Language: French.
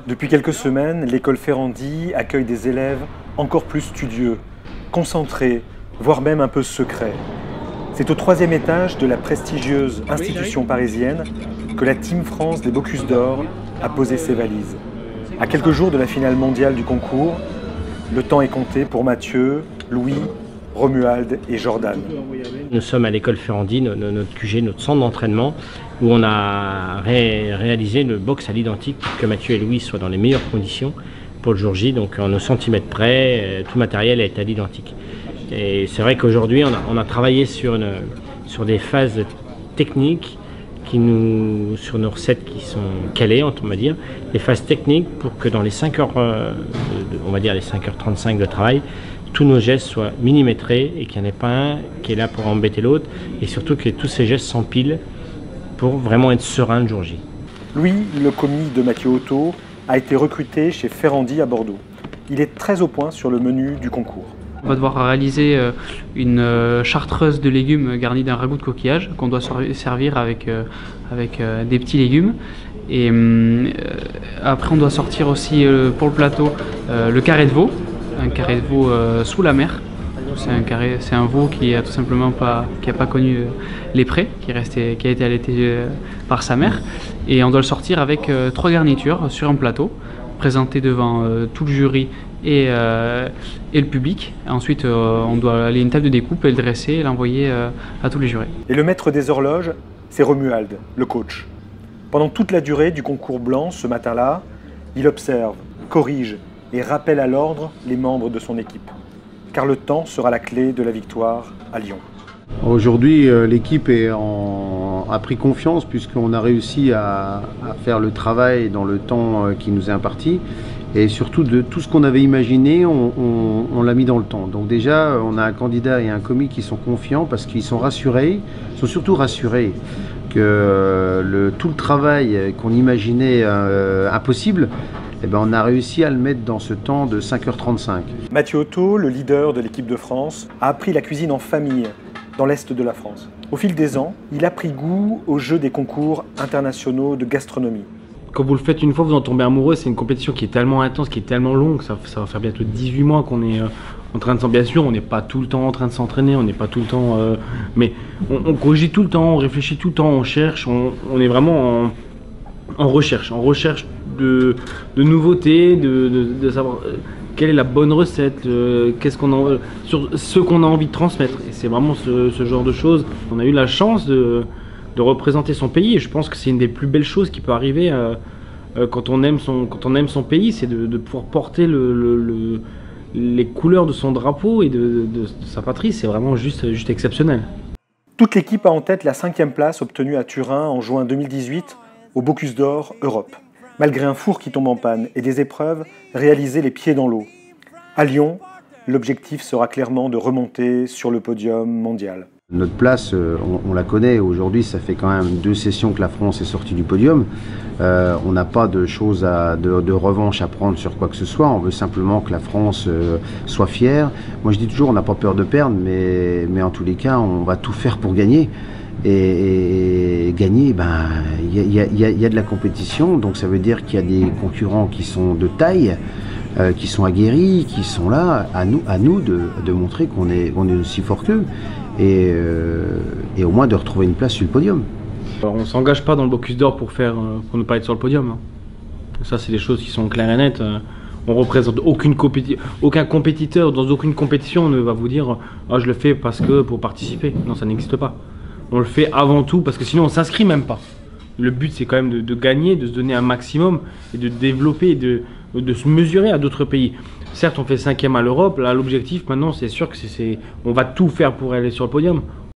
Depuis quelques semaines, l'école Ferrandi accueille des élèves encore plus studieux, concentrés, voire même un peu secrets. C'est au 3e étage de la prestigieuse institution parisienne que la Team France des Bocuse d'Or a posé ses valises. À quelques jours de la finale mondiale du concours, le temps est compté pour Mathieu, Louis, Romuald et Jordan. Nous sommes à l'école Ferrandi, notre QG, notre centre d'entraînement, où on a réalisé le box à l'identique pour que Mathieu et Louis soient dans les meilleures conditions pour le jour J. Donc en 1 centimètre près, tout matériel est à l'identique. Et c'est vrai qu'aujourd'hui, on a travaillé sur des phases techniques sur nos recettes qui sont calées, on va dire, les phases techniques pour que dans les 5 heures, on va dire les 5h35 de travail, tous nos gestes soient millimétrés et qu'il n'y en ait pas un qui est là pour embêter l'autre et surtout que tous ces gestes s'empilent pour vraiment être serein le jour J. Louis, le commis de Mathieu Otto, a été recruté chez Ferrandi à Bordeaux. Il est très au point sur le menu du concours. On va devoir réaliser une chartreuse de légumes garnie d'un ragoût de coquillage qu'on doit servir avec des petits légumes. Et après on doit sortir aussi pour le plateau le carré de veau, un carré de veau sous la mer. C'est un veau qui a tout simplement pas connu les prés, qui a été allaité par sa mère. Et on doit le sortir avec 3 garnitures sur un plateau, présenté devant tout le jury et le public. Ensuite, on doit aller à une table de découpe et le dresser et l'envoyer à tous les jurés. Et le maître des horloges, c'est Romuald, le coach. Pendant toute la durée du concours blanc, ce matin-là, il observe, corrige et rappelle à l'ordre les membres de son équipe. Car le temps sera la clé de la victoire à Lyon. Aujourd'hui, l'équipe a pris confiance puisqu'on a réussi à faire le travail dans le temps qui nous est imparti. Et surtout, de tout ce qu'on avait imaginé, on l'a mis dans le temps. Donc déjà, on a un candidat et un commis qui sont confiants parce qu'ils sont rassurés, ils sont surtout rassurés que tout le travail qu'on imaginait impossible, eh ben, on a réussi à le mettre dans ce temps de 5h35. Mathieu Otto, le leader de l'équipe de France, a appris la cuisine en famille dans l'Est de la France. Au fil des ans, il a pris goût au jeu des concours internationaux de gastronomie. Quand vous le faites une fois, vous en tombez amoureux. C'est une compétition qui est tellement intense, qui est tellement longue. Ça va faire bientôt 18 mois qu'on est en train de s'entraîner. Bien sûr, on n'est pas tout le temps en train de s'entraîner, on n'est pas tout le temps... mais on cogite tout le temps, on réfléchit tout le temps, on cherche, on est vraiment en recherche de nouveautés, de savoir quelle est la bonne recette, sur ce qu'on a envie de transmettre. Et c'est vraiment ce genre de choses. On a eu la chance de représenter son pays et je pense que c'est une des plus belles choses qui peut arriver quand on aime son pays, c'est de pouvoir porter les couleurs de son drapeau et de sa patrie. C'est vraiment juste exceptionnel. Toute l'équipe a en tête la 5e place obtenue à Turin en juin 2018 au Bocuse d'Or Europe, malgré un four qui tombe en panne et des épreuves réalisées les pieds dans l'eau. À Lyon, l'objectif sera clairement de remonter sur le podium mondial. Notre place, on la connaît. Aujourd'hui, ça fait quand même 2 sessions que la France est sortie du podium. On n'a pas de choses de revanche à prendre sur quoi que ce soit. On veut simplement que la France soit fière. Moi, je dis toujours, on n'a pas peur de perdre, mais en tous les cas, on va tout faire pour gagner. Et gagner, il y a de la compétition, donc ça veut dire qu'il y a des concurrents qui sont de taille, qui sont aguerris, qui sont là. À nous de montrer qu'on est aussi fort qu'eux. Et au moins de retrouver une place sur le podium. Alors, on ne s'engage pas dans le Bocuse d'Or pour ne pas être sur le podium. Ça, c'est des choses qui sont claires et nettes. On représente aucun compétiteur dans aucune compétition ne va vous dire « Ah, je le fais pour participer ». Non, ça n'existe pas. On le fait avant tout parce que sinon on ne s'inscrit même pas. Le but, c'est quand même de gagner, de se donner un maximum et de développer et de se mesurer à d'autres pays. Certes, on fait 5e à l'Europe. Là, l'objectif maintenant, c'est sûr que on va tout faire pour aller sur le podium.